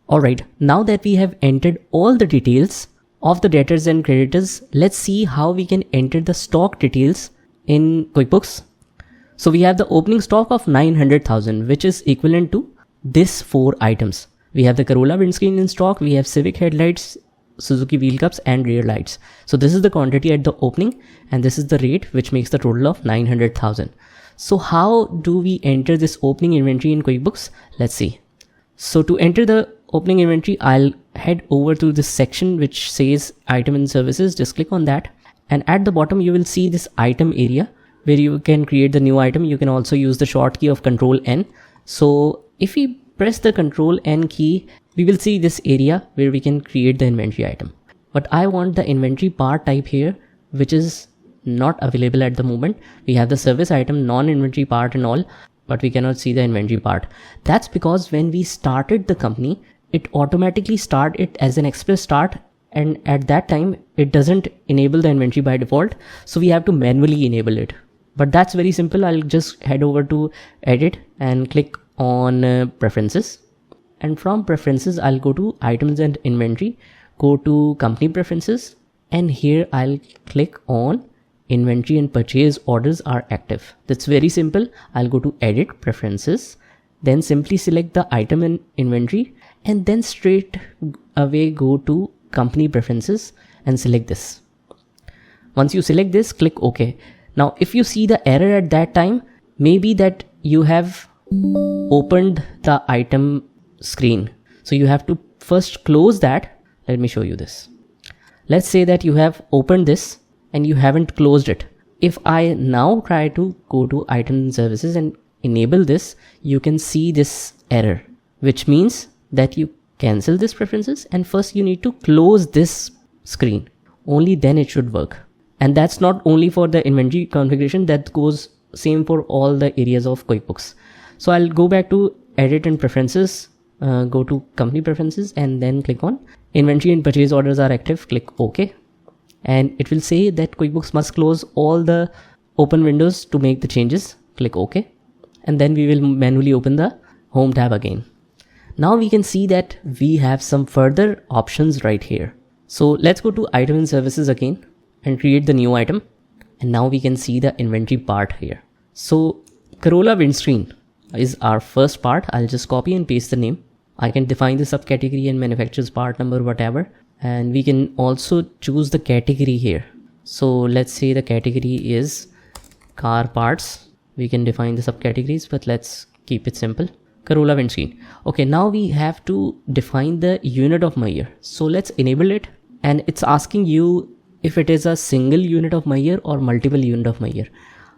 Alright, now that we have entered all the details of the debtors and creditors, let's see how we can enter the stock details in QuickBooks. So we have the opening stock of 900,000, which is equivalent to this 4 items. We have the Corolla windscreen in stock, we have Civic headlights, Suzuki wheel cups and rear lights. So this is the quantity at the opening and this is the rate, which makes the total of 900,000. So how do we enter this opening inventory in QuickBooks? Let's see. So to enter the opening inventory, I'll head over to this section which says item and services. Just click on that, and at the bottom you will see this item area where you can create the new item. You can also use the shortcut of Control N. So if we press the Control N key, we will see this area where we can create the inventory item. But I want the inventory part type here, which is not available at the moment. We have the service item, non-inventory part and all, but we cannot see the inventory part. That's because when we started the company, it automatically started it as an express start, and at that time it doesn't enable the inventory by default, so we have to manually enable it. But that's very simple. I'll just head over to edit and click on preferences, and from preferences I'll go to items and inventory, go to company preferences, and here I'll click on inventory and purchase orders are active. That's very simple. I'll go to edit preferences, then simply select the item and inventory, and then straight away go to company preferences and select this. Once you select this, click OK. Now if you see the error at that time, maybe that you have opened the item screen. So you have to first close that. Let me show you this. Let's say that you have opened this and you haven't closed it. If I now try to go to item and services and enable this, you can see this error, which means that you cancel this preferences and first you need to close this screen. Only then it should work. And that's not only for the inventory configuration, that goes same for all the areas of QuickBooks. So I'll go back to edit and preferences, go to company preferences, and then click on inventory and purchase orders are active. Click OK. And it will say that QuickBooks must close all the open windows to make the changes. Click OK. And then we will manually open the home tab again. Now we can see that we have some further options right here. So let's go to item and services again and create the new item. And now we can see the inventory part here. So Corolla windscreen is our first part. I'll just copy and paste the name. I can define the subcategory and manufacturer's part number, whatever. And we can also choose the category here. So let's say the category is car parts. We can define the subcategories, but let's keep it simple. Corolla windscreen. Okay, now we have to define the unit of measure. So let's enable it, and it's asking you if it is a single unit of measure or multiple unit of measure.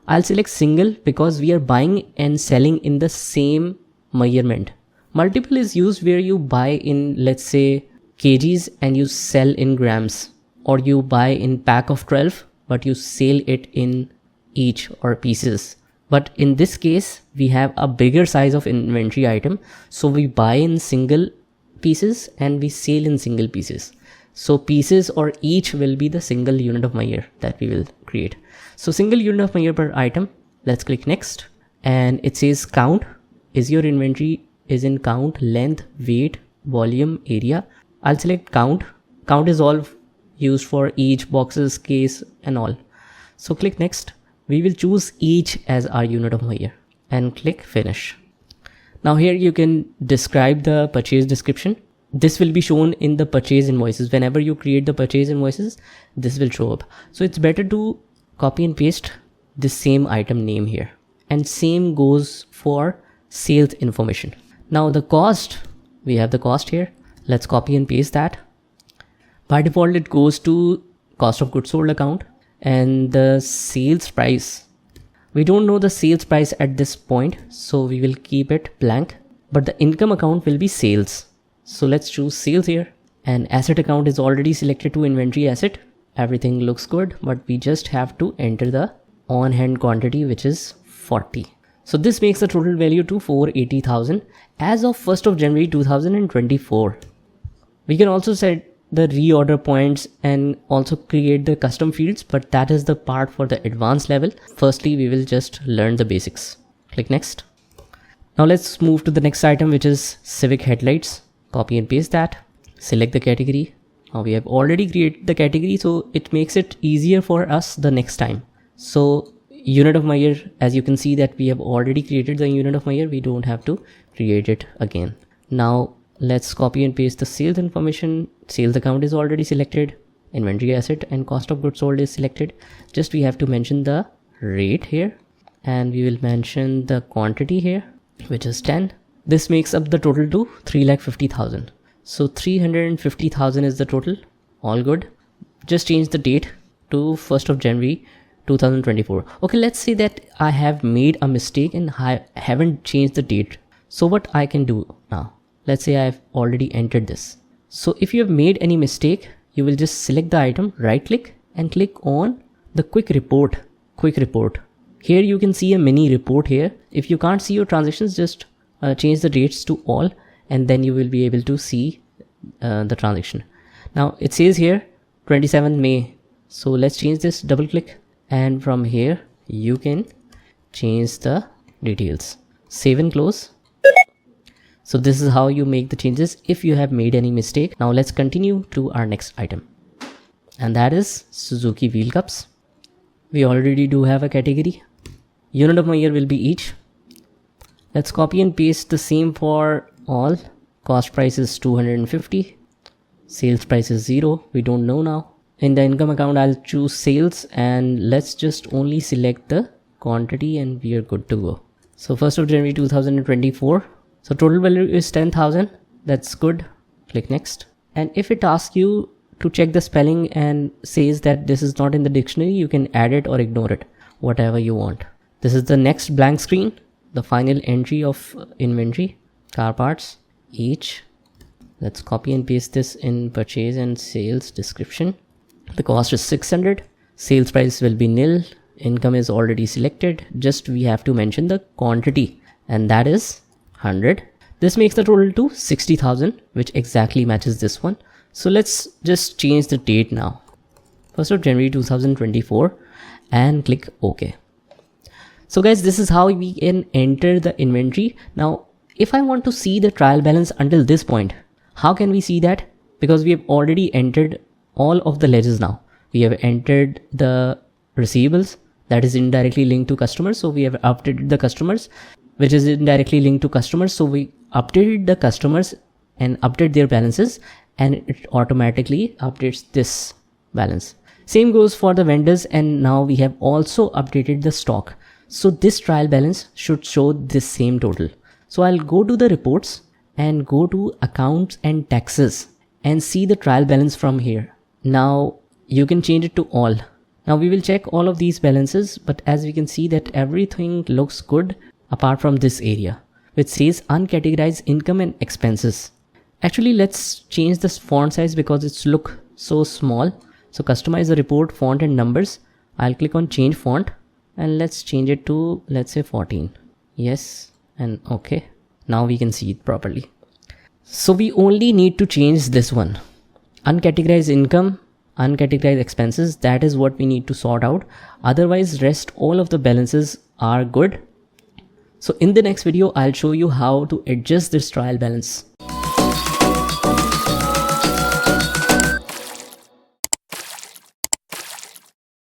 I'll select single because we are buying and selling in the same measurement. Multiple is used where you buy in, let's say, kgs and you sell in grams, or you buy in pack of 12 but you sell it in each or pieces. But in this case, we have a bigger size of inventory item. So we buy in single pieces and we sell in single pieces. So pieces or each will be the single unit of measure that we will create. So single unit of measure per item. Let's click next. And it says count. Is your inventory is in count, length, weight, volume, area. I'll select count. Count is all used for each, boxes, case and all. So click next. We will choose each as our unit of measure and click finish. Now here you can describe the purchase description. This will be shown in the purchase invoices. Whenever you create the purchase invoices, this will show up. So it's better to copy and paste the same item name here. And same goes for sales information. Now the cost, we have the cost here. Let's copy and paste that. By default, it goes to cost of goods sold account. And the sales price, we don't know the sales price at this point, so we will keep it blank, but the income account will be sales. So let's choose sales here, and asset account is already selected to inventory asset. Everything looks good, but we just have to enter the on hand quantity, which is 40. So this makes the total value to 480,000 as of 1st of January 2024. We can also set the reorder points and also create the custom fields, but that is the part for the advanced level. Firstly, we will just learn the basics. Click next. Now let's move to the next item, which is Civic headlights. Copy and paste that. Select the category. Now we have already created the category, so it makes it easier for us the next time. So unit of my year, as you can see that we have already created the unit of my year, we don't have to create it again. Now let's copy and paste the sales information. Sales account is already selected. Inventory asset and cost of goods sold is selected. Just we have to mention the rate here, and we will mention the quantity here, which is 10. This makes up the total to 3,50,000. So 350,000 is the total. All good. Just change the date to 1st of January 2024. Okay, let's say that I have made a mistake and I haven't changed the date. So what I can do now? Let's say I've already entered this. So if you have made any mistake, you will just select the item, right click and click on the quick report. Here you can see a mini report here. If you can't see your transactions, just change the dates to all, and then you will be able to see the transaction. Now it says here 27 May. So let's change this, double click, and from here you can change the details. Save and close. So this is how you make the changes if you have made any mistake. Now let's continue to our next item, and that is Suzuki wheel cups. We already do have a category. Unit of my year will be each. Let's copy and paste the same for all. Cost price is 250. Sales price is 0. We don't know now. In the income account, I'll choose sales, and let's just only select the quantity and we are good to go. So 1st of January 2024. So total value is 10,000. That's good. Click next. And if it asks you to check the spelling and says that this is not in the dictionary, you can add it or ignore it, whatever you want. This is the next blank screen, the final entry of inventory, car parts, each. Let's copy and paste this in purchase and sales description. The cost is 600. Sales price will be nil. Income is already selected. Just we have to mention the quantity, and that is 100. This makes the total to 60,000, which exactly matches this one. So let's just change the date now. 1st of January 2024 and click OK. So guys, this is how we can enter the inventory. Now, if I want to see the trial balance until this point, how can we see that? Because we have already entered all of the ledgers now. We have entered the receivables that is indirectly linked to customers. So we have updated the customers, which is indirectly linked to customers. So we updated the customers and update their balances, and it automatically updates this balance. Same goes for the vendors, and now we have also updated the stock. So this trial balance should show this same total. So I'll go to the reports and go to accounts and taxes and see the trial balance from here. Now you can change it to all. Now we will check all of these balances, but as we can see that everything looks good apart from this area, which says uncategorized income and expenses. Actually, let's change this font size because it's look so small. So customize the report font and numbers. I'll click on change font and let's change it to, let's say 14. Yes, and okay. Now we can see it properly. So we only need to change this one. Uncategorized income, uncategorized expenses. That is what we need to sort out. Otherwise, rest all of the balances are good. So in the next video, I'll show you how to adjust this trial balance.